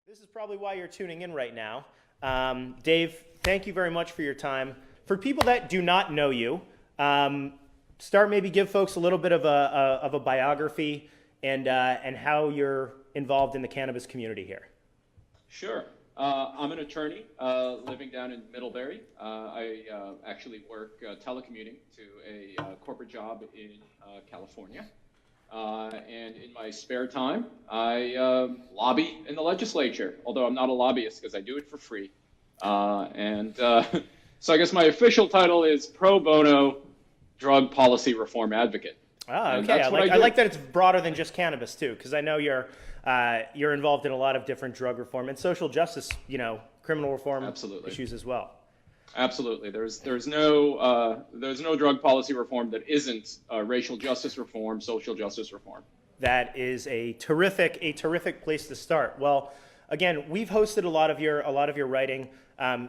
This is probably why you're tuning in right now. Dave, thank you very much for your time. For people that do not know you, maybe give folks a little bit of a biography and how you're involved in the cannabis community here. Sure. I'm an attorney living down in Middlebury. I actually work telecommuting to a corporate job in California. And in my spare time, I lobby in the legislature, although I'm not a lobbyist because I do it for free. So I guess my official title is Pro Bono Drug Policy Reform Advocate. Ah, okay. I like that it's broader than just cannabis too, because I know you're involved in a lot of different drug reform and social justice, criminal reform issues as well. Absolutely. There's no drug policy reform that isn't racial justice reform, social justice reform. That is a terrific place to start. Well, again, we've hosted a lot of your writing.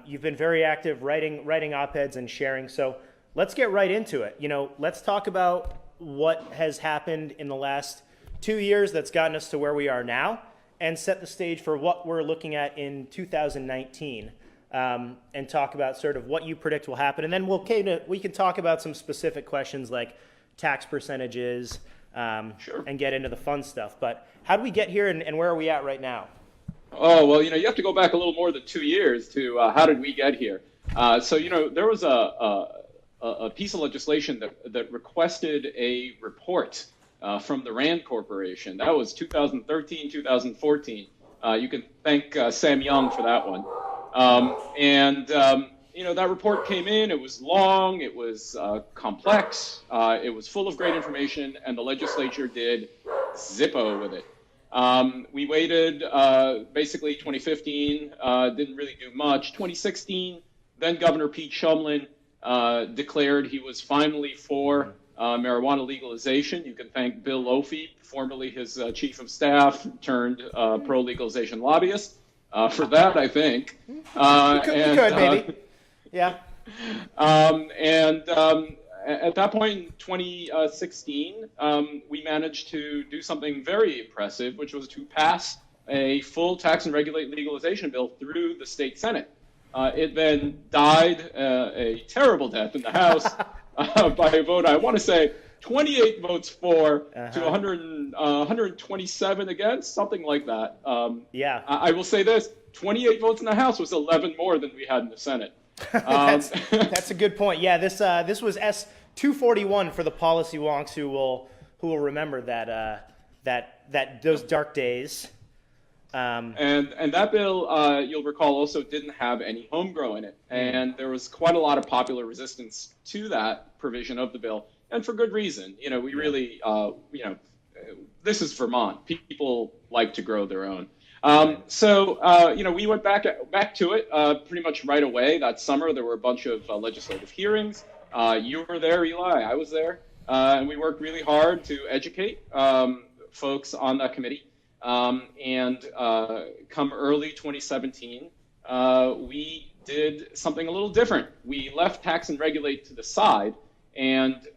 You've been very active writing op-eds and sharing. So let's get right into it. Let's talk about what has happened in the last 2 years that's gotten us to where we are now, and set the stage for what we're looking at in 2019. And talk about sort of what you predict will happen. And then we can talk about some specific questions like tax percentages Sure. and get into the fun stuff. But how do we get here and where are we at right now? Oh, well, you have to go back a little more than 2 years to how did we get here? So there was a piece of legislation that requested a report from the Rand Corporation. That was 2013, 2014. You can thank Sam Young for that one. That report came in, it was long, it was complex, it was full of great information, and the legislature did zippo with it. We waited, basically 2015, didn't really do much. 2016, then Governor Pete Shumlin declared he was finally for marijuana legalization. You can thank Bill Lofi, formerly his chief of staff turned pro-legalization lobbyist. For that, I think. We could maybe. Yeah. At that point in 2016, we managed to do something very impressive, which was to pass a full tax and regulate legalization bill through the state Senate. It then died a terrible death in the House by a vote, I want to say, 28 votes for to 127 against, something like that. Yeah. I will say this, 28 votes in the House was 11 more than we had in the Senate. That's a good point. Yeah, this was S-241 for the policy wonks who will remember that those dark days. And that bill, you'll recall, also didn't have any homegrow in it. And there was quite a lot of popular resistance to that provision of the bill. And for good reason. We really, this is Vermont. People like to grow their own. We went back to it pretty much right away. That summer, there were a bunch of legislative hearings. You were there, Eli. I was there. And we worked really hard to educate folks on that committee. Come early 2017, we did something a little different. We left tax and regulate to the side and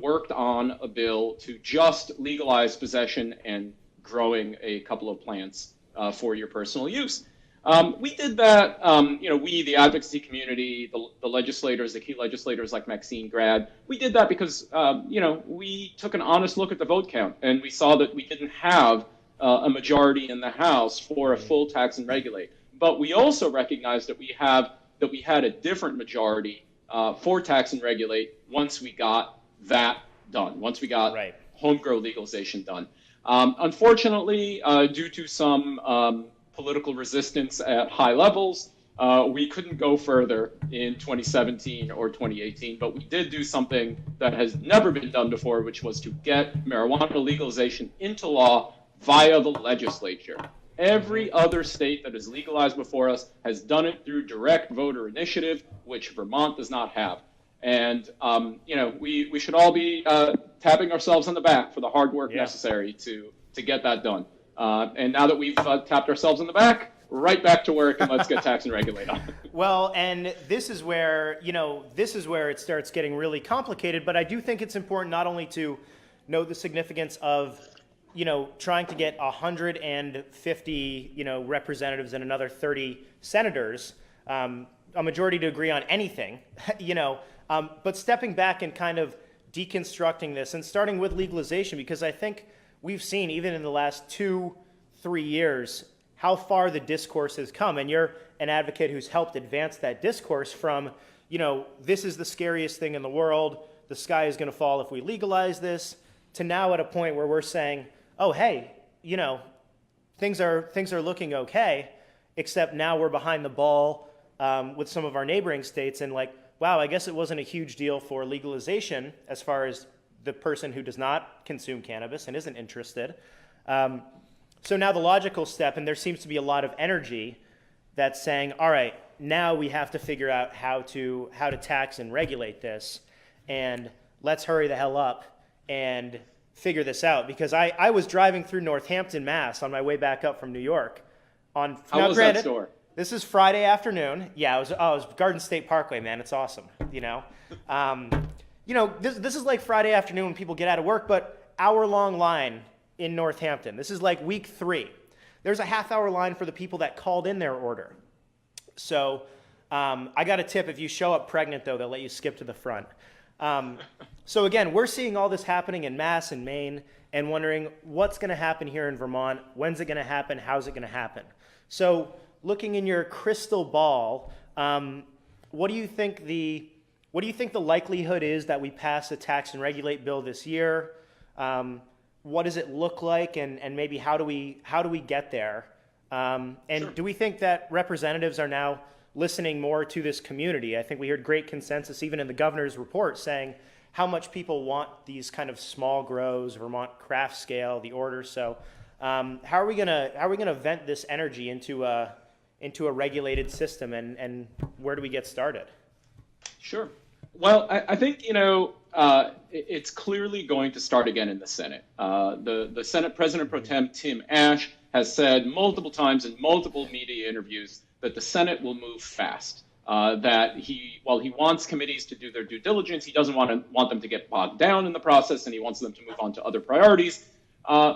worked on a bill to just legalize possession and growing a couple of plants for your personal use. We did that, we, the advocacy community, the legislators, the key legislators like Maxine Grad, we did that because, we took an honest look at the vote count and we saw that we didn't have a majority in the House for a full tax and regulate. But we also recognized that we had a different majority for tax and regulate once we got that done, once we got homegrown legalization done. Unfortunately, due to some political resistance at high levels, we couldn't go further in 2017 or 2018, but we did do something that has never been done before, which was to get marijuana legalization into law via the legislature. Every other state that has legalized before us has done it through direct voter initiative, which Vermont does not have. And, we should all be tapping ourselves on the back for the hard work necessary to get that done. And now that we've tapped ourselves on the back, right back to work and let's get tax and regulate on. Well, and this is where it starts getting really complicated, but I do think it's important not only to note the significance of trying to get 150, representatives and another 30 senators, a majority to agree on anything, but stepping back and kind of deconstructing this and starting with legalization, because I think we've seen even in the last 2-3 years how far the discourse has come. And you're an advocate who's helped advance that discourse from, this is the scariest thing in the world, the sky is going to fall if we legalize this, to now at a point where we're saying, oh, hey, things are looking okay, except now we're behind the ball with some of our neighboring states, and like, wow, I guess it wasn't a huge deal for legalization as far as the person who does not consume cannabis and isn't interested. So now the logical step, and there seems to be a lot of energy that's saying, all right, now we have to figure out how to tax and regulate this, and let's hurry the hell up and figure this out. Because I was driving through Northampton, Mass. on my way back up from New York. How was that store? This is Friday afternoon. Yeah, it was Garden State Parkway, man. It's awesome. This is like Friday afternoon when people get out of work, but hour-long line in Northampton. This is like week 3. There's a half-hour line for the people that called in their order. So I got a tip. If you show up pregnant, though, they'll let you skip to the front. So again, we're seeing all this happening in Mass and Maine and wondering what's going to happen here in Vermont. When's it going to happen? How's it going to happen? So looking in your crystal ball, what do you think the likelihood is that we pass a tax and regulate bill this year? What does it look like, and maybe how do we get there? Sure. Do we think that representatives are now listening more to this community? I think we heard great consensus even in the governor's report saying how much people want these kind of small grows, Vermont craft scale, the order. So how are we gonna vent this energy into a regulated system, and where do we get started? Sure. Well, I think it's clearly going to start again in the Senate. The Senate President Pro Tem Tim Ash has said multiple times in multiple media interviews that the Senate will move fast. That while he wants committees to do their due diligence, he doesn't want them to get bogged down in the process, and he wants them to move on to other priorities,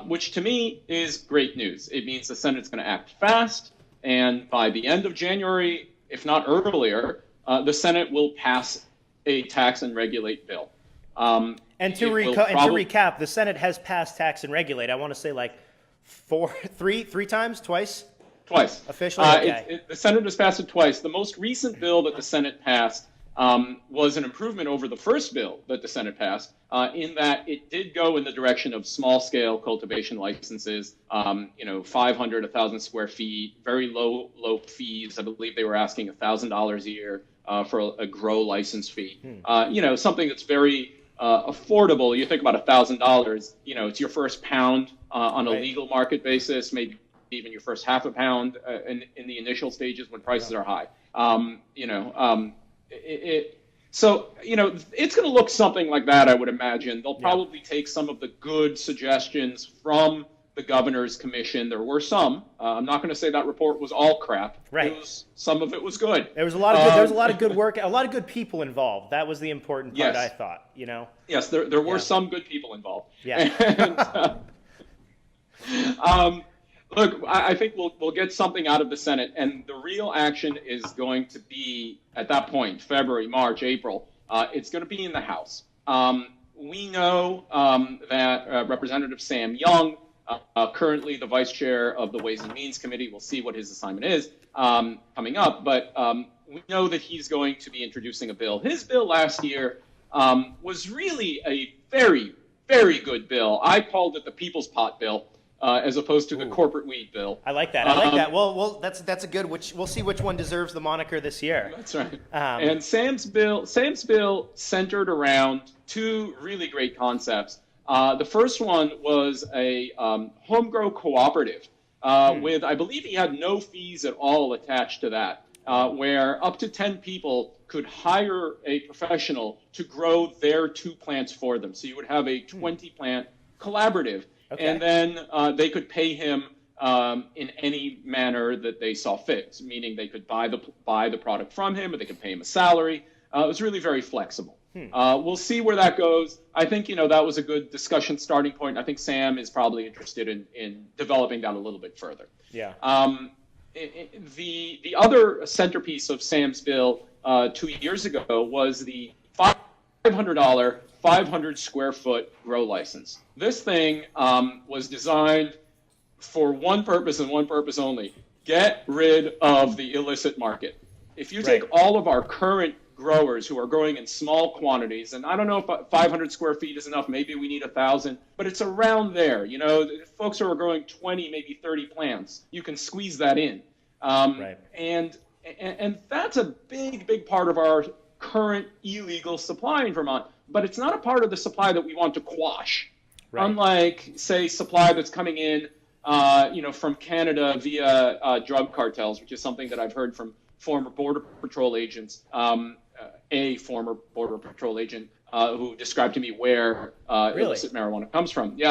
which to me is great news. It means the Senate's going to act fast, and by the end of January, if not earlier, the Senate will pass a tax and regulate bill. To recap, the Senate has passed tax and regulate. I want to say like three times, twice? Twice. Officially? Okay. The Senate has passed it twice. The most recent bill that the Senate passed was an improvement over the first bill that the Senate passed, in that it did go in the direction of small-scale cultivation licenses, 500, 1,000 square feet, very low fees. I believe they were asking $1,000 a year for a grow license fee. Something that's very affordable. You think about $1,000, it's your first pound on a legal market basis, maybe even your first half a pound in the initial stages when prices are high. So it's going to look something like that, I would imagine. They'll probably take some of the good suggestions from the governor's commission. There were some. I'm not going to say that report was all crap. Right. Some of it was good. There was a lot of good. There was a lot of good work. A lot of good people involved. That was the important part. Yes. I thought. Yes, there were some good people involved. Yeah. And, look, I think we'll get something out of the Senate, and the real action is going to be at that point, February, March, April. It's going to be in the House. We know that Representative Sam Young, currently the vice chair of the Ways and Means Committee, we'll see what his assignment is coming up, but we know that he's going to be introducing a bill. His bill last year was really a very, very good bill. I called it the People's Pot bill. As opposed to the corporate weed bill. I like that. Well, that's a good. We'll see which one deserves the moniker this year. That's right. And Sam's bill centered around two really great concepts. The first one was a home grow cooperative with, I believe he had no fees at all attached to that, where up to 10 people could hire a professional to grow their 2 plants for them. So you would have a 20-plant collaborative. Okay. And then they could pay him in any manner that they saw fit, meaning they could buy the product from him, or they could pay him a salary. It was really very flexible. We'll see where that goes. I think, that was a good discussion starting point. I think Sam is probably interested in developing that a little bit further. Yeah. The other centerpiece of Sam's bill 2 years ago was the $500 500 square foot grow license. This thing was designed for one purpose and one purpose only: get rid of the illicit market. If you take all of our current growers who are growing in small quantities, and I don't know if 500 square feet is enough, maybe we need 1,000, but it's around there. Folks who are growing 20, maybe 30 plants, you can squeeze that in. And that's a big part of our current illegal supply in Vermont, but it's not a part of the supply that we want to quash. Unlike, say, supply that's coming in, from Canada via drug cartels, which is something that I've heard from former Border Patrol agents, a former Border Patrol agent who described to me where illicit marijuana comes from. We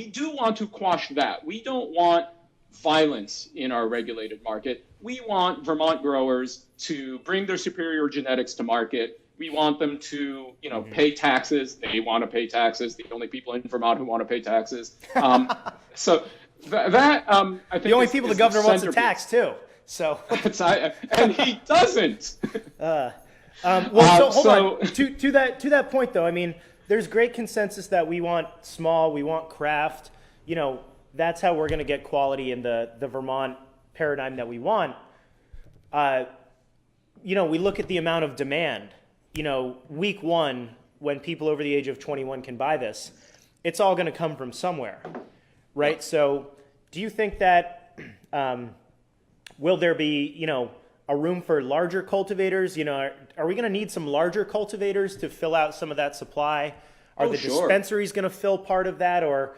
do want to quash that. We don't want violence in our regulated market. We want Vermont growers to bring their superior genetics to market. We want them to, pay taxes. They want to pay taxes. The only people in Vermont who want to pay taxes. So that I think the only people the governor wants to tax too. So and he doesn't. Hold on. To that point though, I mean, there's great consensus that we want small, we want craft. That's how we're going to get quality in the Vermont paradigm that we want. We look at the amount of demand. Week one, when people over the age of 21 can buy this, it's all going to come from somewhere, right? So do you think that will there be, a room for larger cultivators? Are we going to need some larger cultivators to fill out some of that supply? Are the dispensaries going to fill part of that, or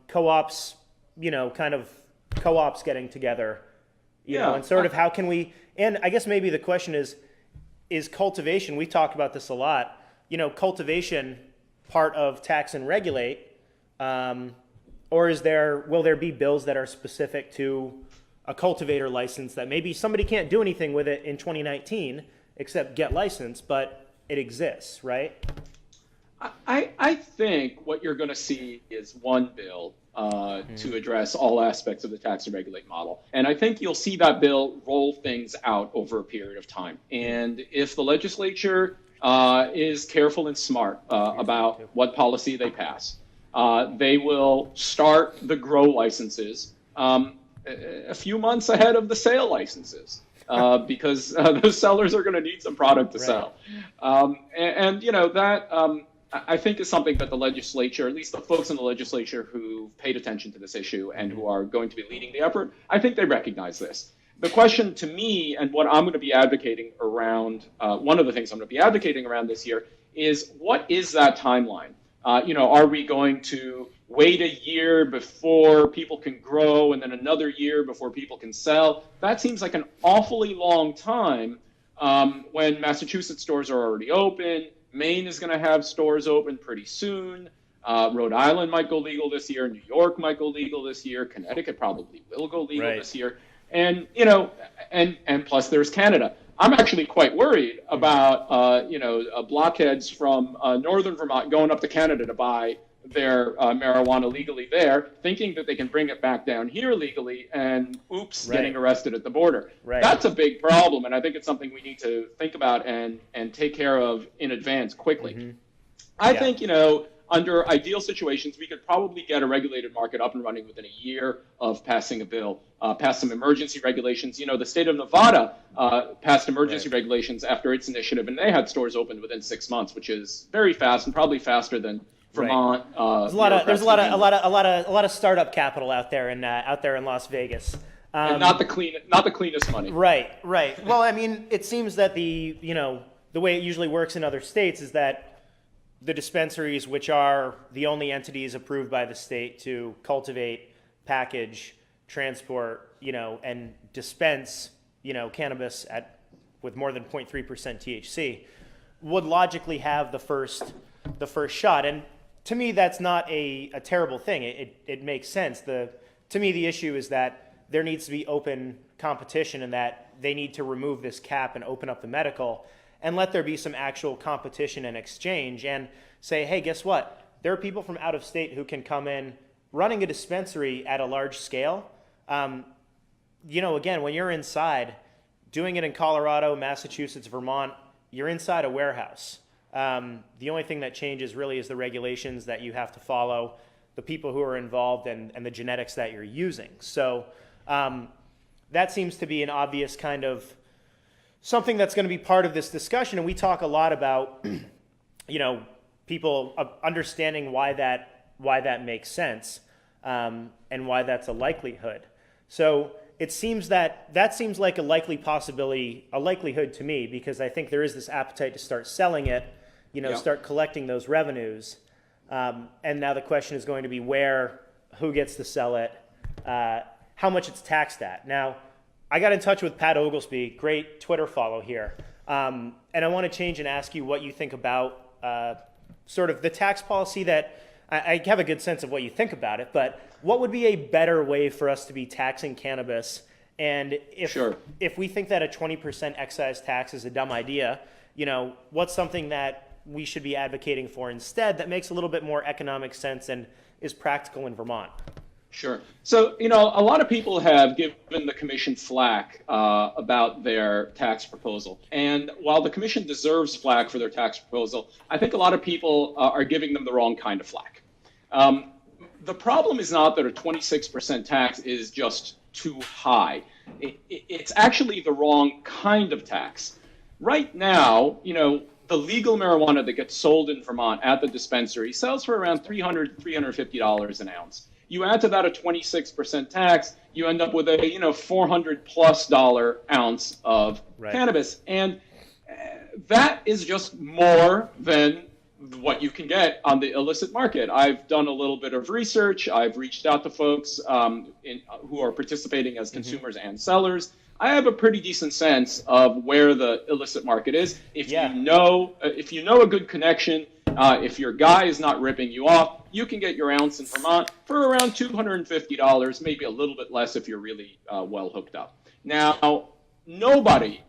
co-ops, kind of co-ops getting together, and sort of how can we? And I guess maybe the question is cultivation? We talked about this a lot. Cultivation part of tax and regulate, or will there be bills that are specific to a cultivator license that maybe somebody can't do anything with it in 2019 except get licensed, but it exists, right? I think what you're going to see is one bill to address all aspects of the tax and regulate model. And I think you'll see that bill roll things out over a period of time. And if the legislature is careful and smart about what policy they pass, they will start the grow licenses a few months ahead of the sale licenses. Because those sellers are going to need some product to sell. I think is something that the legislature, at least the folks in the legislature who paid attention to this issue and who are going to be leading the effort, I think they recognize this. The question to me, and what I'm going to be advocating around, one of the things I'm going to be advocating around this year is, what is that timeline? Are we going to wait a year before people can grow and then another year before people can sell? That seems like an awfully long time when Massachusetts stores are already open. Maine is going to have stores open pretty soon. Rhode Island might go legal this year. New York might go legal this year. Connecticut probably will go legal this year. And, and plus there's Canada. I'm actually quite worried about, blockheads from northern Vermont going up to Canada to buy their marijuana legally there, thinking that they can bring it back down here legally and getting arrested at the border. That's a big problem, and I think it's something we need to think about and take care of in advance quickly. I think, under ideal situations, we could probably get a regulated market up and running within a year of passing a bill, pass some emergency regulations. The state of Nevada passed emergency regulations after its initiative, and they had stores open within 6 months, which is very fast and probably faster than Vermont. There's a lot of startup capital out there in Las Vegas. And not the cleanest money. Right. Well, I mean, it seems that the way it usually works in other states is that the dispensaries, which are the only entities approved by the state to cultivate, package, transport, and dispense, cannabis with more than 0.3% THC, would logically have the first shot. And to me, that's not a terrible thing. It makes sense. To me, the issue is that there needs to be open competition and that they need to remove this cap and open up the medical. and let there be some actual competition and exchange, and say, hey, guess what? There are people from out of state who can come in running a dispensary at a large scale. Again, when you're inside, doing it in Colorado, Massachusetts, Vermont, you're inside a warehouse. The only thing that changes really is the regulations that you have to follow, the people who are involved, and the genetics that you're using. So that seems to be an obvious kind of something that's going to be part of this discussion. And we talk a lot about, people understanding why that makes sense, and why that's a likelihood. So it seems that seems like a likely possibility, a likelihood to me, because I think there is this appetite to start selling it, start collecting those revenues. And now the question is going to be who gets to sell it, how much it's taxed at. Now, I got in touch with Pat Oglesby, great Twitter follow here. And I want to change and ask you what you think about sort of the tax policy that I have a good sense of what you think about it, but what would be a better way for us to be taxing cannabis? And if we think that a 20% excise tax is a dumb idea, what's something that we should be advocating for instead that makes a little bit more economic sense and is practical in Vermont? Sure. So, a lot of people have given the commission flack about their tax proposal. And while the commission deserves flack for their tax proposal, I think a lot of people are giving them the wrong kind of flack. The problem is not that a 26% tax is just too high. It's actually the wrong kind of tax. Right now, the legal marijuana that gets sold in Vermont at the dispensary sells for around $300 to $350 an ounce. You add to that a 26% tax, you end up with a $400+ ounce of cannabis, and that is just more than what you can get on the illicit market. I've done a little bit of research. I've reached out to folks who are participating as consumers and sellers. I have a pretty decent sense of where the illicit market is. If you know a good connection, if your guy is not ripping you off, you can get your ounce in Vermont for around $250, maybe a little bit less if you're really well hooked up. Now, nobody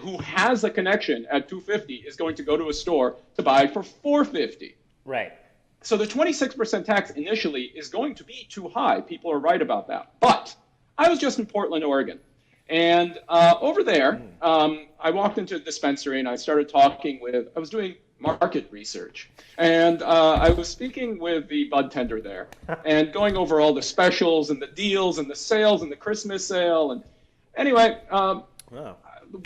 who has a connection at $250 is going to go to a store to buy for $450. Right. So the 26% tax initially is going to be too high. People are right about that. But I was just in Portland, Oregon. And over there, I walked into a dispensary and I started talking I was doing market research. And I was speaking with the bud tender there and going over all the specials and the deals and the sales and the Christmas sale. And anyway,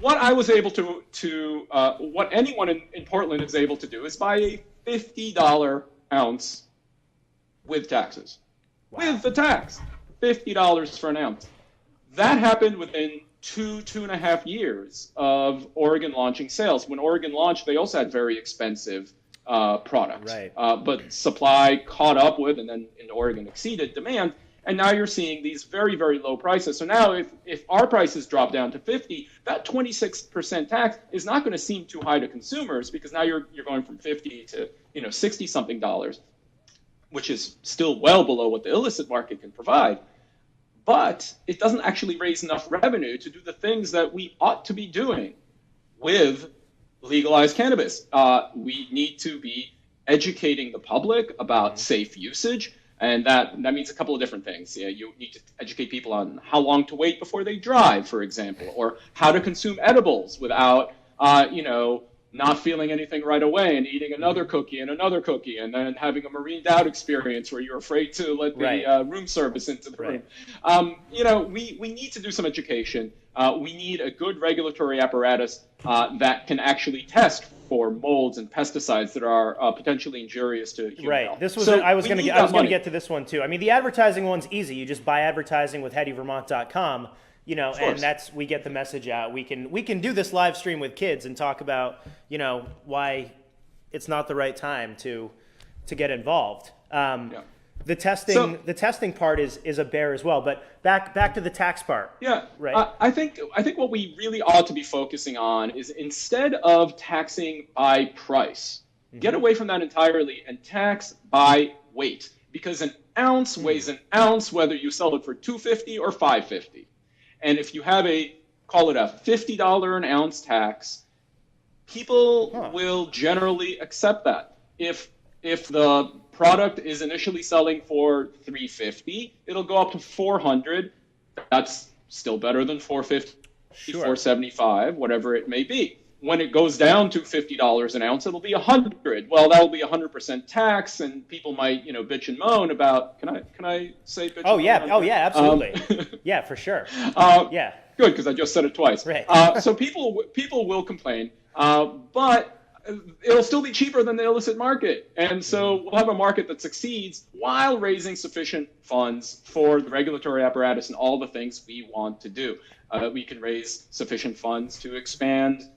what I was able to what anyone in Portland is able to do is buy a $50 ounce with taxes. Wow. With the tax, $50 for an ounce. That happened within 2.5 years of Oregon launching sales. When Oregon launched, they also had very expensive products. Right. But supply caught up with, and then in Oregon exceeded demand. And now you're seeing these very, very low prices. So now if our prices drop down to 50, that 26% tax is not going to seem too high to consumers, because now you're going from 50 to 60 something dollars, which is still well below what the illicit market can provide. But it doesn't actually raise enough revenue to do the things that we ought to be doing with legalized cannabis. We need to be educating the public about safe usage. And that means a couple of different things. You need to educate people on how long to wait before they drive, for example, or how to consume edibles without, not feeling anything right away and eating another cookie and then having a marined out experience where you're afraid to let the room service into the room. We need to do some education. We need a good regulatory apparatus that can actually test for molds and pesticides that are potentially injurious to human health. This was I was going to get to this one too. I mean, the advertising one's easy. You just buy advertising with HeadyVermont.com. And we get the message out. We can do this live stream with kids and talk about, why it's not the right time to get involved. The testing part is a bear as well. But back to the tax part. Yeah. Right. I think what we really ought to be focusing on is, instead of taxing by price, get away from that entirely and tax by weight, because an ounce weighs an ounce, whether you sell it for $250 or $550. And if you have call it a $50 an ounce tax, people will generally accept that. If the product is initially selling for $350, it'll go up to $400. That's still better than $450, Sure. $475, whatever it may be. When it goes down to $50 an ounce, it'll be $100. Well, that will be 100% tax, and people might, bitch and moan about. Can I say bitch? Oh yeah, absolutely. Yeah, for sure. Yeah. Good, because I just said it twice. Right. So people will complain, but it'll still be cheaper than the illicit market, and so we'll have a market that succeeds while raising sufficient funds for the regulatory apparatus and all the things we want to do. We can raise sufficient funds to expand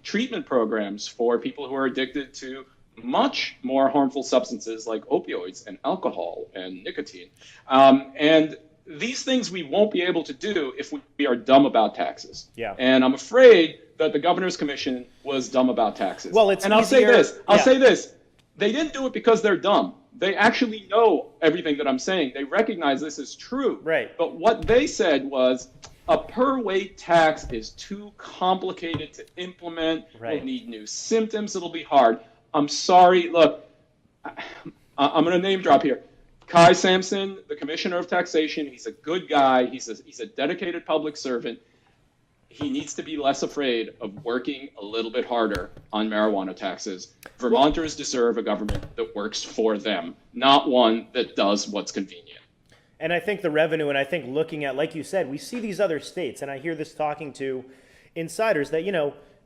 treatment programs for people who are addicted to much more harmful substances like opioids and alcohol and nicotine. And these things we won't be able to do if we are dumb about taxes. Yeah. And I'm afraid that the Governor's Commission was dumb about taxes. Well, it's and I'll say this. They didn't do it because they're dumb. They actually know everything that I'm saying. They recognize this is true. Right. But what they said was, a per weight tax is too complicated to implement. Right. We'll need new symptoms. It'll be hard. I'm sorry. Look, I'm going to name drop here. Kai Sampson, the Commissioner of Taxation, he's a good guy. He's a dedicated public servant. He needs to be less afraid of working a little bit harder on marijuana taxes. Vermonters deserve a government that works for them, not one that does what's convenient. And I think the revenue, and I think looking at, like you said, we see these other states, and I hear this talking to insiders that,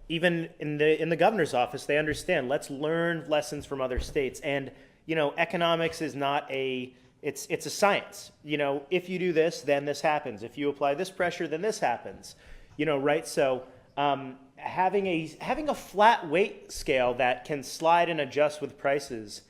even in the governor's office, they understand, let's learn lessons from other states. And, economics is not it's a science. If you do this, then this happens. If you apply this pressure, then this happens. Right? So having a flat weight scale that can slide and adjust with prices,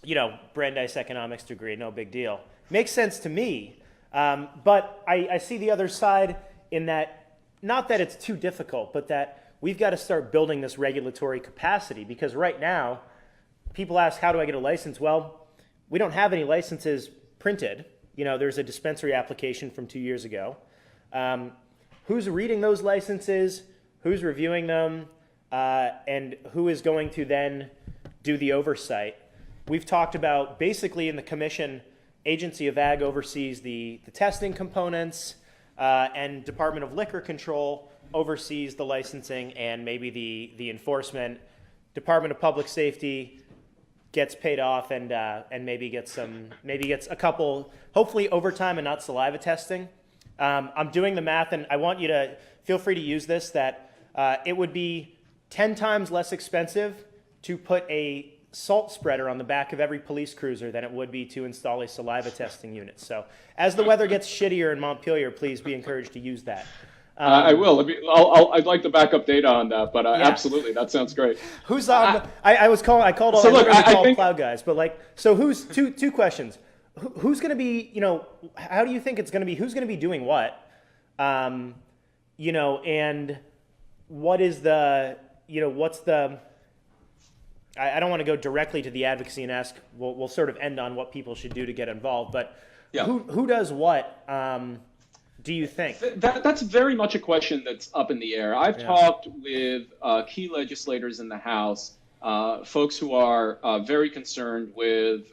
Brandeis economics degree, no big deal. Makes sense to me, but I see the other side in that, not that it's too difficult, but that we've got to start building this regulatory capacity, because right now, people ask, how do I get a license? Well, we don't have any licenses printed. There's a dispensary application from 2 years ago. Who's reading those licenses? Who's reviewing them? And who is going to then do the oversight? We've talked about, basically in the commission, Agency of Ag oversees the testing components, and Department of Liquor Control oversees the licensing and maybe the enforcement. Department of Public Safety gets paid off and maybe gets a couple, hopefully overtime and not saliva testing. I'm doing the math, and I want you to feel free to use this, that it would be 10 times less expensive to put a salt spreader on the back of every police cruiser than it would be to install a saliva testing unit. So as the weather gets shittier in Montpelier, please be encouraged to use that. I will. I'd like the backup data on that, but absolutely, that sounds great. Who's on? I called all. So look, I think cloud guys, but so who's two questions? Who's going to be? How do you think it's going to be? Who's going to be doing what? And what is the? What's the? I don't want to go directly to the advocacy and ask. We'll sort of end on what people should do to get involved, but who does what? Do you think? That's very much a question that's up in the air. I've talked with key legislators in the House, folks who are very concerned with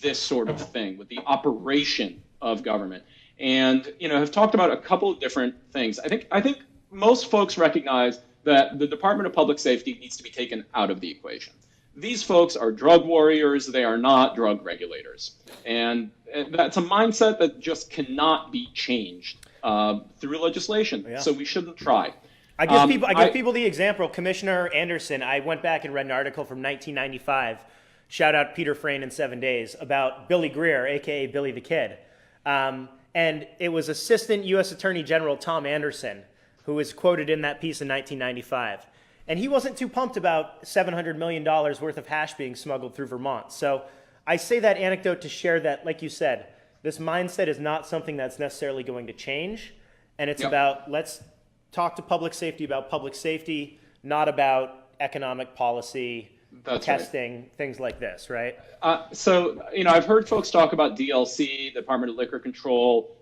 this sort of thing, with the operation of government, and have talked about a couple of different things. I think most folks recognize that the Department of Public Safety needs to be taken out of the equation. These folks are drug warriors. They are not drug regulators. And that's a mindset that just cannot be changed through legislation. Yeah. So we shouldn't try. I give people the example. Commissioner Anderson, I went back and read an article from 1995, shout out Peter Frayne in 7 Days, about Billy Greer, a.k.a. Billy the Kid. And it was Assistant U.S. Attorney General Tom Anderson who was quoted in that piece in 1995. And he wasn't too pumped about $700 million worth of hash being smuggled through Vermont. So I say that anecdote to share that, like you said, this mindset is not something that's necessarily going to change. And it's about, let's talk to public safety about public safety, not about economic policy, testing, things like this, right? So I've heard folks talk about DLC, the Department of Liquor Control,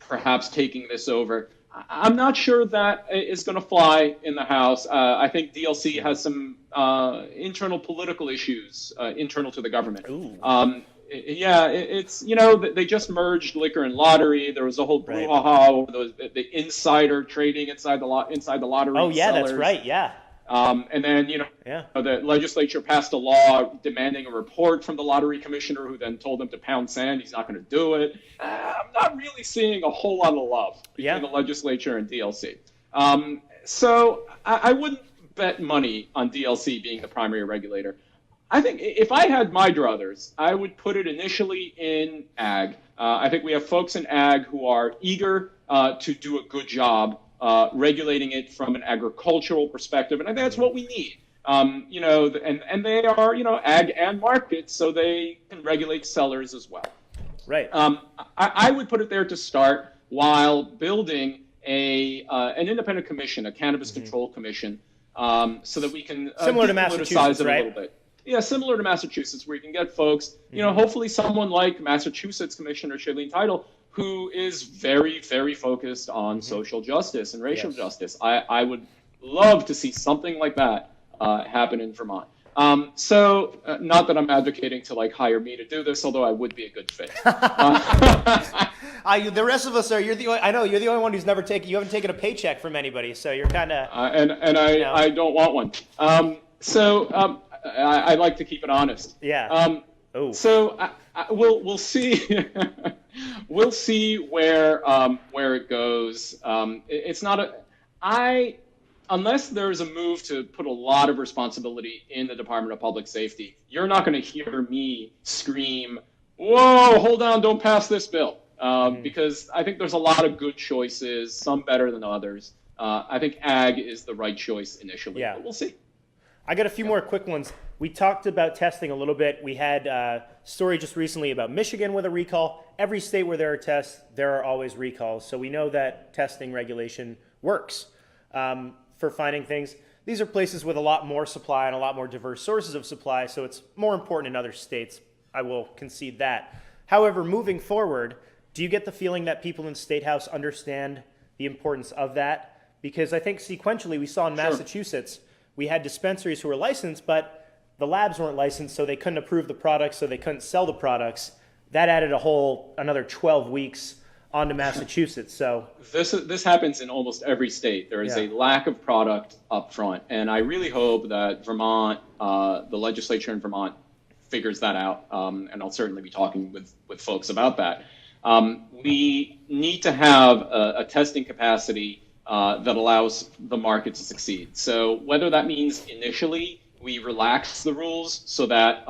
perhaps taking this over. I'm not sure that is going to fly in the House. I think DLC has some internal political issues internal to the government. Yeah, it's, they just merged liquor and lottery. There was a whole brouhaha over the insider trading inside the lottery. Oh yeah, sellers. that's right. Yeah. And then, the legislature passed a law demanding a report from the lottery commissioner, who then told them to pound sand. He's not going to do it. I'm not really seeing a whole lot of love between the legislature and DLC. So I wouldn't bet money on DLC being the primary regulator. I think if I had my druthers, I would put it initially in ag. I think we have folks in ag who are eager to do a good job regulating it from an agricultural perspective, and I think that's what we need. And they are, ag and markets, so they can regulate sellers as well. Right. I would put it there to start while building an independent commission, a cannabis control commission, so that we can similar to Massachusetts, right? A little bit. Yeah, similar to Massachusetts, where you can get folks, hopefully someone like Massachusetts Commissioner Shailene Title, who is very, very focused on social justice and racial justice. I would love to see something like that happen in Vermont. So not that I'm advocating to hire me to do this, although I would be a good fit. The rest of us are. You're the only one who's never taken. You haven't taken a paycheck from anybody, so you're kind of. I don't want one. I like to keep it honest. Yeah. So we'll see. We'll see where it goes. It's not unless there's a move to put a lot of responsibility in the Department of Public Safety. You're not going to hear me scream, "Whoa, hold on, don't pass this bill," because I think there's a lot of good choices, some better than others. I think ag is the right choice initially. Yeah. But we'll see. I got a few more quick ones. We talked about testing a little bit. We had a story just recently about Michigan with a recall. Every state where there are tests, there are always recalls. So we know that testing regulation works for finding things. These are places with a lot more supply and a lot more diverse sources of supply, so it's more important in other states. I will concede that. However, moving forward, do you get the feeling that people in State House understand the importance of that? Because I think sequentially we saw in Massachusetts, we had dispensaries who were licensed, but the labs weren't licensed, so they couldn't approve the products, so they couldn't sell the products. That added another 12 weeks onto Massachusetts. So this happens in almost every state. There is a lack of product up front, and I really hope that Vermont, the legislature in Vermont, figures that out. And I'll certainly be talking with folks about that. We need to have a testing capacity that allows the market to succeed. So whether that means initially we relax the rules so that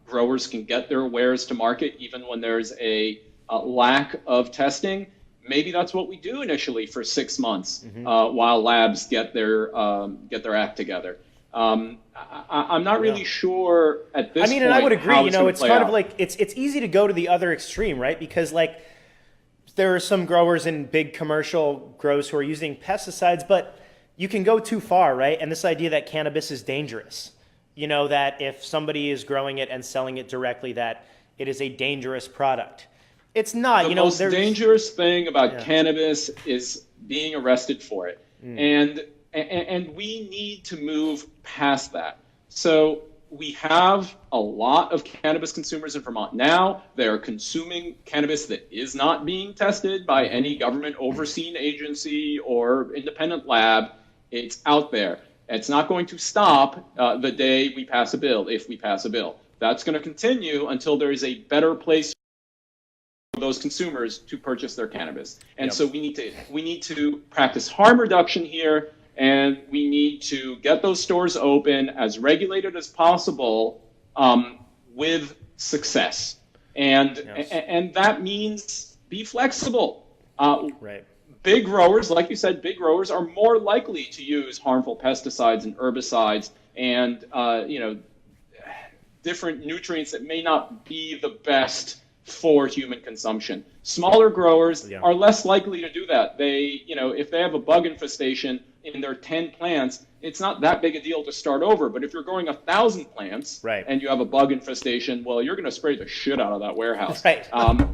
growers can get their wares to market even when there's a lack of testing, maybe that's what we do initially for 6 months while labs get their act together. I'm not really sure at this point. And I would agree. It's kind of like it's easy to go to the other extreme, right? Because there are some growers in big commercial grows who are using pesticides, but you can go too far, right? And this idea that cannabis is dangerous, that if somebody is growing it and selling it directly, that it is a dangerous product. It's not. The most dangerous thing about cannabis is being arrested for it, and we need to move past that. So we have a lot of cannabis consumers in Vermont now. They are consuming cannabis that is not being tested by any government overseen agency or independent lab. It's out there. It's not going to stop the day we pass a bill, if we pass a bill. That's going to continue until there is a better place for those consumers to purchase their cannabis. And so we need to practice harm reduction here. And we need to get those stores open as regulated as possible with success. And that means be flexible. Right. Big growers, like you said, big growers are more likely to use harmful pesticides and herbicides and different nutrients that may not be the best for human consumption. Smaller growers are less likely to do that. They, if they have a bug infestation in their 10 plants, it's not that big a deal to start over. But if you're growing 1,000 plants and you have a bug infestation, well, you're going to spray the shit out of that warehouse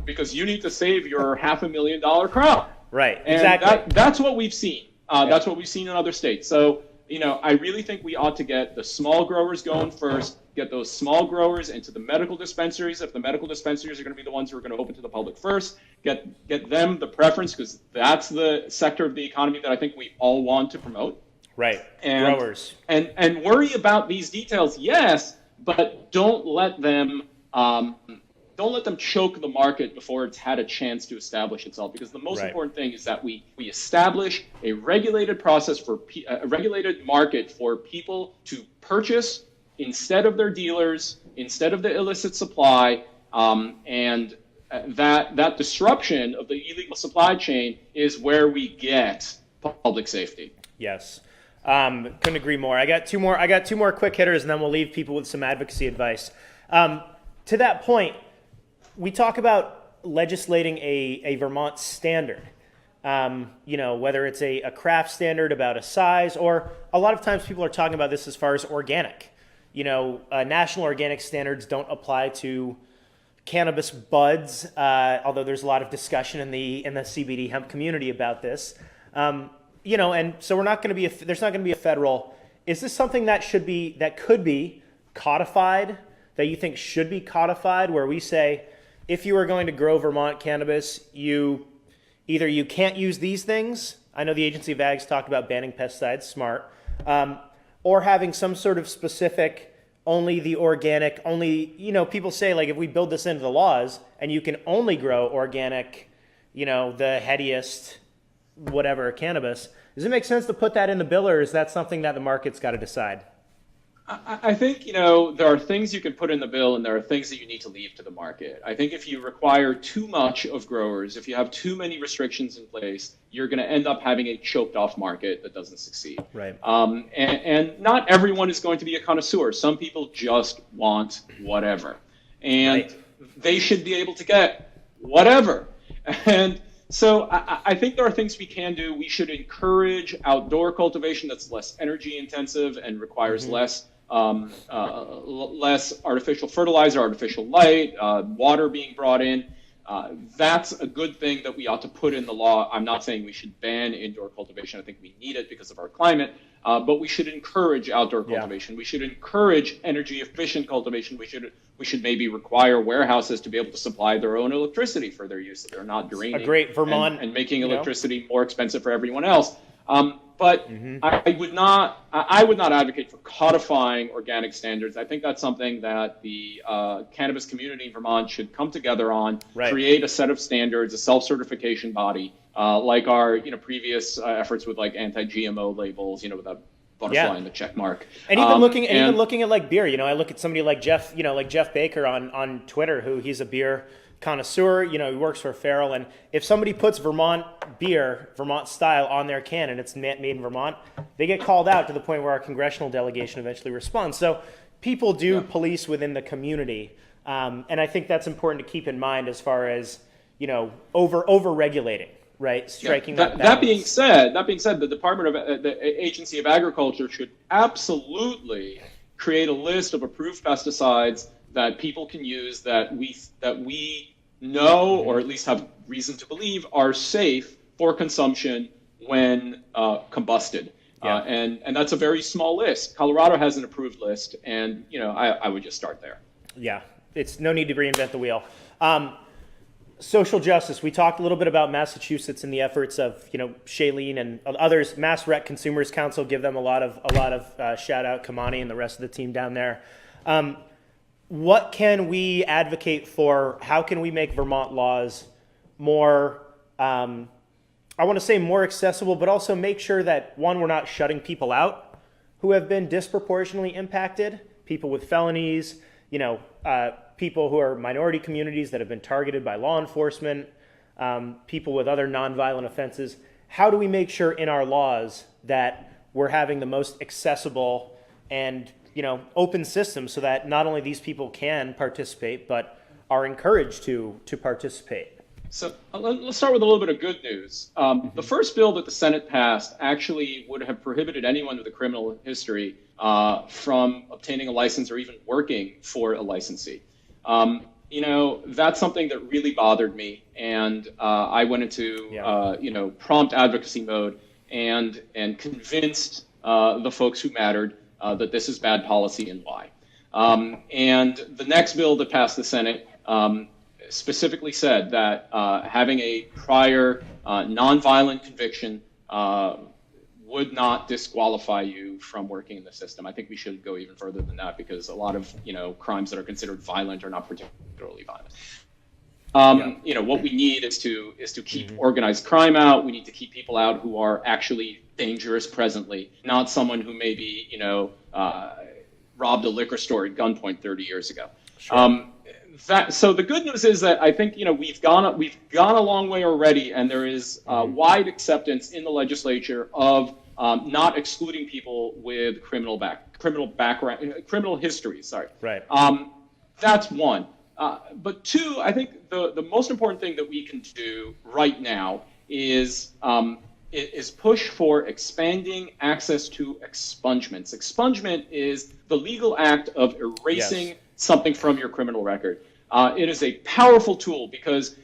because you need to save your $500,000 crop. Right. And Exactly. that's what we've seen. That's what we've seen in other states. So, I really think we ought to get the small growers going first, get those small growers into the medical dispensaries. If the medical dispensaries are going to be the ones who are going to open to the public first, get them the preference, because that's the sector of the economy that I think we all want to promote. Right. And, Growers. And worry about these details, yes, but don't let them choke the market before it's had a chance to establish itself. Because the most important thing is that we establish a regulated process for a regulated market for people to purchase instead of their dealers, instead of the illicit supply, and that disruption of the illegal supply chain is where we get public safety. Yes. Couldn't agree more. I got two more quick hitters, and then we'll leave people with some advocacy advice. To that point, we talk about legislating a Vermont standard. Whether it's a craft standard about a size, or a lot of times people are talking about this as far as organic. National organic standards don't apply to cannabis buds, although there's a lot of discussion in the CBD hemp community about this. And so there's not going to be a federal. Is this something that could be codified, that you think should be codified, where we say, if you are going to grow Vermont cannabis, you can't use these things. I know the Agency of Ag's talked about banning pesticides, smart, or having some sort of specific, only the organic, people say, like, if we build this into the laws and you can only grow organic, the headiest, whatever, cannabis, does it make sense to put that in the bill, or is that something that the market's got to decide? I think, there are things you can put in the bill and there are things that you need to leave to the market. I think if you require too much of growers, if you have too many restrictions in place, you're going to end up having a choked off market that doesn't succeed. Right. And not everyone is going to be a connoisseur. Some people just want whatever. And they should be able to get whatever. And so I think there are things we can do. We should encourage outdoor cultivation that's less energy intensive and requires less artificial fertilizer, artificial light, water being brought in. That's a good thing that we ought to put in the law. I'm not saying we should ban indoor cultivation. I think we need it because of our climate, but we should encourage outdoor cultivation. We should encourage energy efficient cultivation. We should maybe require warehouses to be able to supply their own electricity for their use, so they're not draining a great Vermont and making electricity more expensive for everyone else. But I would not advocate for codifying organic standards. I think that's something that the cannabis community in Vermont should come together on, create a set of standards, a self-certification body, like our previous efforts with like anti-GMO labels, with a butterfly and the check mark. And even looking at like beer, I look at somebody like Jeff, like Jeff Baker on Twitter, who he's a beer connoisseur, he works for Farrell, and if somebody puts Vermont beer, Vermont style, on their can and it's made in Vermont, they get called out to the point where our congressional delegation eventually responds. So people do police within the community, and I think that's important to keep in mind as far as over regulating, right? Striking that balance. That being said, the Department of the Agency of Agriculture should absolutely create a list of approved pesticides that people can use that we know, or at least have reason to believe, are safe for consumption when combusted. And that's a very small list. Colorado has an approved list, and I would just start there. Yeah, it's no need to reinvent the wheel. Social justice. We talked a little bit about Massachusetts and the efforts of Shailene and others. Mass Rec Consumers Council, give them a lot of shout out, Kamani and the rest of the team down there. What can we advocate for? How can we make Vermont laws more, I want to say more accessible, but also make sure that, one, we're not shutting people out who have been disproportionately impacted, people with felonies, people who are minority communities that have been targeted by law enforcement, people with other nonviolent offenses. How do we make sure in our laws that we're having the most accessible and open system so that not only these people can participate, but are encouraged to participate? So let's start with a little bit of good news. The first bill that the Senate passed actually would have prohibited anyone with a criminal history from obtaining a license or even working for a licensee. that's something that really bothered me. And I went into, prompt advocacy mode and convinced the folks who mattered that this is bad policy and why. And the next bill that passed the Senate specifically said that having a prior nonviolent conviction would not disqualify you from working in the system. I think we should go even further than that, because a lot of crimes that are considered violent are not particularly violent. What we need is to keep organized crime out. We need to keep people out who are actually dangerous presently, not someone who maybe robbed a liquor store at gunpoint 30 years ago. Sure. So the good news is that I think we've gone a long way already, and there is wide acceptance in the legislature of not excluding people with criminal history. Sorry. Right. That's one. But two, I think the most important thing that we can do right now is push for expanding access to expungements. Expungement is the legal act of erasing something from your criminal record. It is a powerful tool because,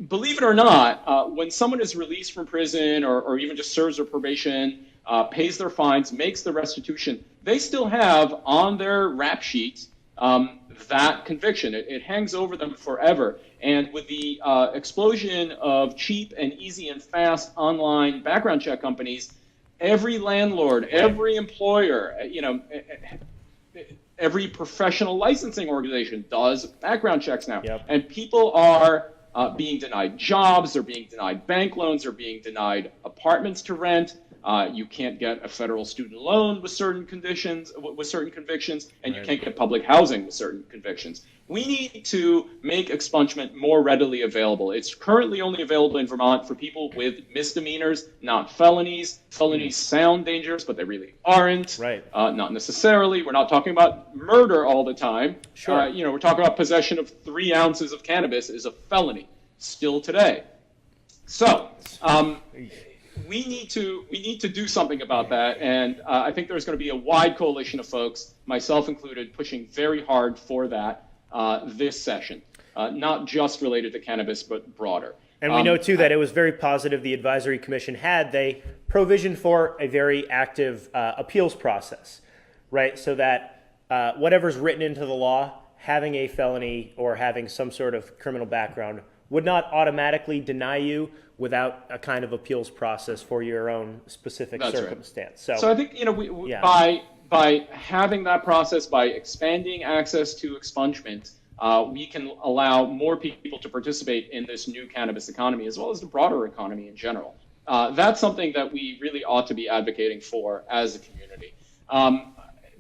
believe it or not, when someone is released from prison or even just serves their probation, pays their fines, makes the restitution, they still have on their rap sheet that conviction. It hangs over them forever. And with the explosion of cheap and easy and fast online background check companies, every landlord, every employer, every professional licensing organization does background checks now. Yep. And people are being denied jobs, they're being denied bank loans, they're being denied apartments to rent. You can't get a federal student loan with certain conditions, with certain convictions, and you can't get public housing with certain convictions. We need to make expungement more readily available. It's currently only available in Vermont for people with misdemeanors, not felonies. Felonies sound dangerous, but they really aren't. Right. Not necessarily. We're not talking about murder all the time. Sure. We're talking about possession of 3 ounces of cannabis is a felony still today. So, we need to do something about that, and I think there's going to be a wide coalition of folks, myself included, pushing very hard for that this session, not just related to cannabis, but broader. And we know, too, that it was very positive the Advisory Commission had. They provisioned for a very active appeals process, right? So that whatever's written into the law, having a felony or having some sort of criminal background would not automatically deny you without a kind of appeals process for your own specific circumstance. Right. So I think, by having that process, by expanding access to expungement, we can allow more people to participate in this new cannabis economy, as well as the broader economy in general. That's something that we really ought to be advocating for as a community.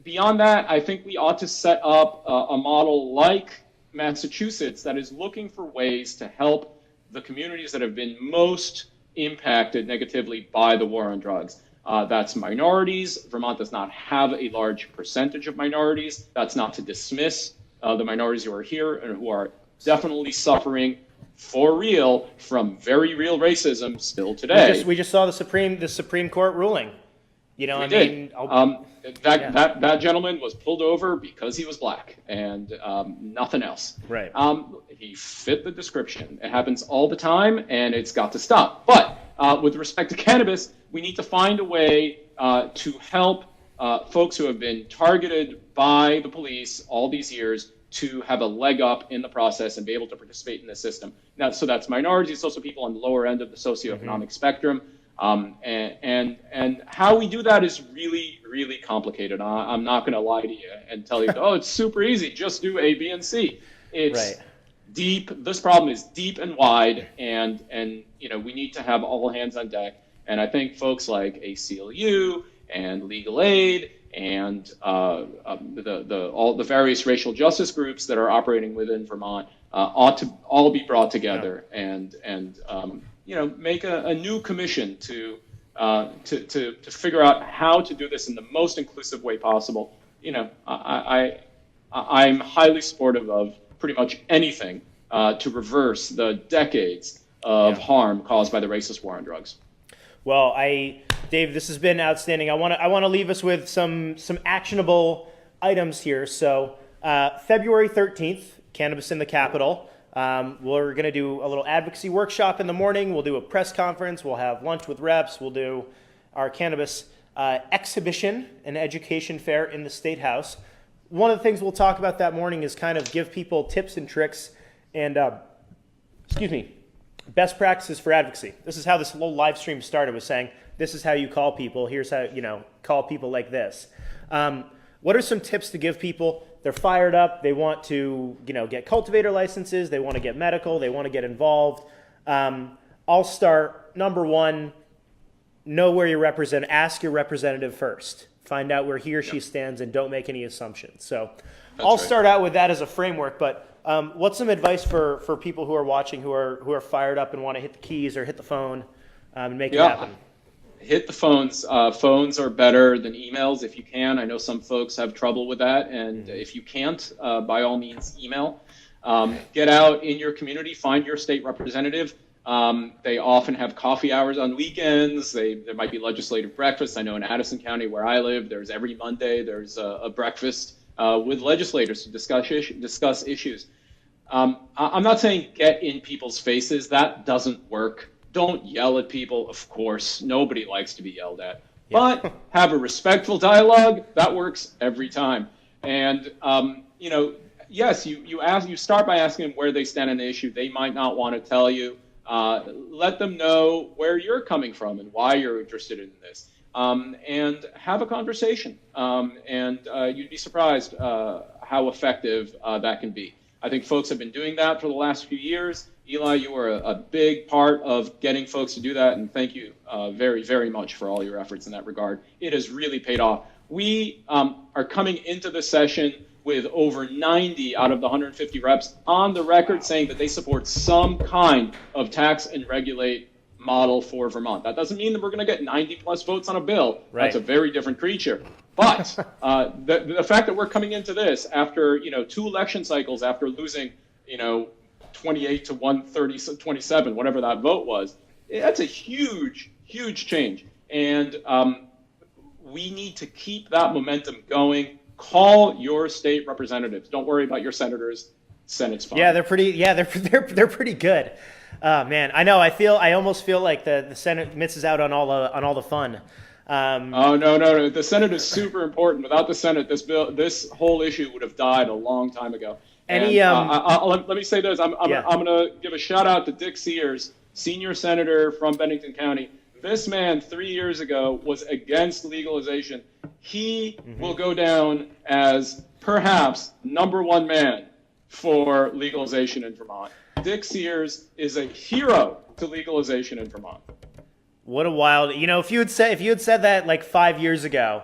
Beyond that, I think we ought to set up a model like Massachusetts that is looking for ways to help the communities that have been most impacted negatively by the war on drugs. That's minorities. Vermont does not have a large percentage of minorities. That's not to dismiss the minorities who are here and who are definitely suffering for real from very real racism still today. We just saw the Supreme Court ruling. That gentleman was pulled over because he was black and nothing else. Right. He fit the description. It happens all the time, and it's got to stop. But with respect to cannabis, we need to find a way to help folks who have been targeted by the police all these years to have a leg up in the process and be able to participate in the system. Now, so that's minorities, it's also people on the lower end of the socioeconomic spectrum. And how we do that is really, really complicated. I'm not going to lie to you and tell you, it's super easy. Just do A, B, and C. It's deep. This problem is deep and wide, and we need to have all hands on deck. And I think folks like ACLU and Legal Aid and all the various racial justice groups that are operating within Vermont ought to all be brought together and make a new commission to figure out how to do this in the most inclusive way possible. I'm highly supportive of pretty much anything to reverse the decades of harm caused by the racist war on drugs. Well, Dave, this has been outstanding. I want to leave us with some actionable items here. So February 13th, Cannabis in the Capitol. We're going to do a little advocacy workshop in the morning. We'll do a press conference. We'll have lunch with reps. We'll do our cannabis exhibition and education fair in the State House. One of the things we'll talk about that morning is kind of give people tips and tricks and, best practices for advocacy. This is how this little live stream started, was saying, this is how you call people. Here's how, call people like this. What are some tips to give people? They're fired up. They want to, get cultivator licenses. They want to get medical. They want to get involved. I'll start. Number one, know where you represent. Ask your representative first. Find out where he or she stands and don't make any assumptions. So I'll start out with that as a framework. But what's some advice for people who are watching, who are fired up and want to hit the keys or hit the phone and make it happen? Hit the phones. Phones are better than emails if you can. I know some folks have trouble with that. And if you can't, by all means, email. Get out in your community. Find your state representative. They often have coffee hours on weekends. There might be legislative breakfasts. I know in Addison County, where I live, there's every Monday, there's a breakfast with legislators to discuss issues. I'm not saying get in people's faces. That doesn't work. Don't yell at people, of course. Nobody likes to be yelled at. Yeah. But have a respectful dialogue. That works every time. And, yes, you start by asking them where they stand on the issue. They might not want to tell you. Let them know where you're coming from and why you're interested in this. And have a conversation. And you'd be surprised how effective that can be. I think folks have been doing that for the last few years. Eli, you are a big part of getting folks to do that, and thank you very, very much for all your efforts in that regard. It has really paid off. We are coming into the session with over 90 out of the 150 reps on the record saying that they support some kind of tax and regulate model for Vermont. That doesn't mean that we're going to get 90 plus votes on a bill. Right. That's a very different creature. But the fact that we're coming into this after 2 election cycles, after losing 28 to 127, whatever that vote was, that's a huge, huge change. And we need to keep that momentum going. Call your state representatives. Don't worry about your senators. Senate's fine. Yeah, they're pretty good. Man, I know. I almost feel like the Senate misses out on all the fun. No. The Senate is super important. Without the Senate, this whole issue would have died a long time ago. Let me say this. I'm going to give a shout out to Dick Sears, senior senator from Bennington County. This man 3 years ago was against legalization. He will go down as perhaps #1 man for legalization in Vermont. Dick Sears is a hero to legalization in Vermont. What a wild, if you had said that like 5 years ago,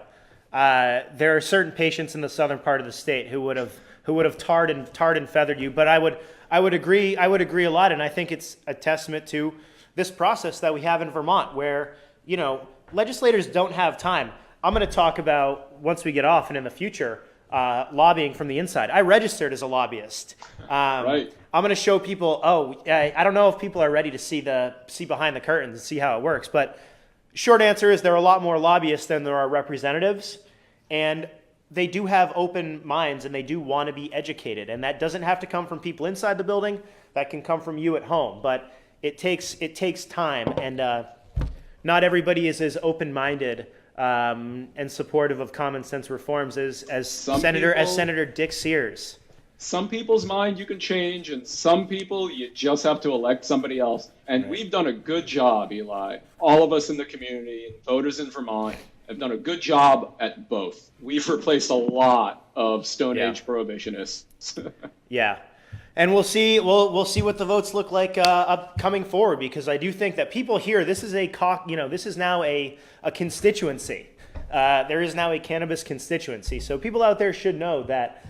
there are certain patients in the southern part of the state who would have tarred and feathered you. But I would agree a lot, and I think it's a testament to this process that we have in Vermont, where legislators don't have time. I'm going to talk about, once we get off and in the future, lobbying from the inside. I registered as a lobbyist. Right. I'm going to show people. I don't know if people are ready to see behind the curtains and see how it works. But short answer is there are a lot more lobbyists than there are representatives, and they do have open minds and they do want to be educated. And that doesn't have to come from people inside the building. That can come from you at home. But it takes time, and not everybody is as open-minded and supportive of common sense reforms as Senator Dick Sears. Some people's mind you can change, and some people you just have to elect somebody else. And we've done a good job, Eli. All of us in the community and voters in Vermont have done a good job at both. We've replaced a lot of Stone Age prohibitionists. Yeah. And we'll see what the votes look like coming forward, because I do think that people here, this is now a constituency. There is now a cannabis constituency. So people out there should know that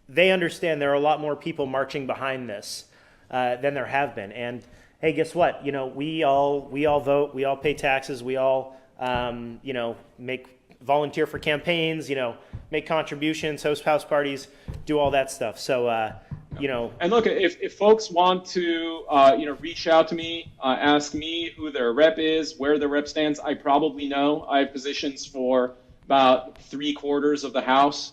they understand there are a lot more people marching behind this than there have been. And hey, guess what? We all vote, we all pay taxes, we all volunteer for campaigns, make contributions, host house parties, do all that stuff. So, And look, if folks want to, reach out to me, ask me who their rep is, where their rep stands, I probably know. I have positions for about 3/4 of the House.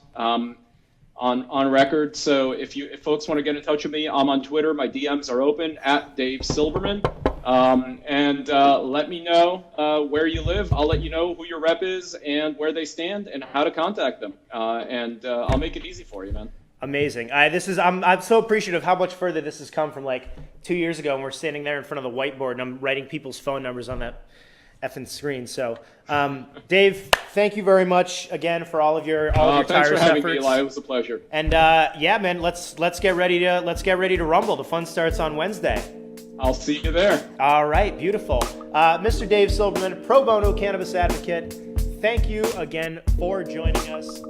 on record. So if folks want to get in touch with me, I'm on Twitter. My DMs are open at Dave Silberman. And let me know where you live. I'll let you know who your rep is and where they stand and how to contact them. And I'll make it easy for you, man. Amazing. I'm so appreciative how much further this has come from like 2 years ago, and we're standing there in front of the whiteboard and I'm writing people's phone numbers on that effing screen. So, Dave, thank you very much again for all of your thanks tireless for having efforts. me, Eli. It was a pleasure. And yeah, man, let's get ready to rumble. The fun starts on Wednesday. I'll see you there. All right, beautiful. Mr. Dave Silberman, pro bono cannabis advocate. Thank you again for joining us.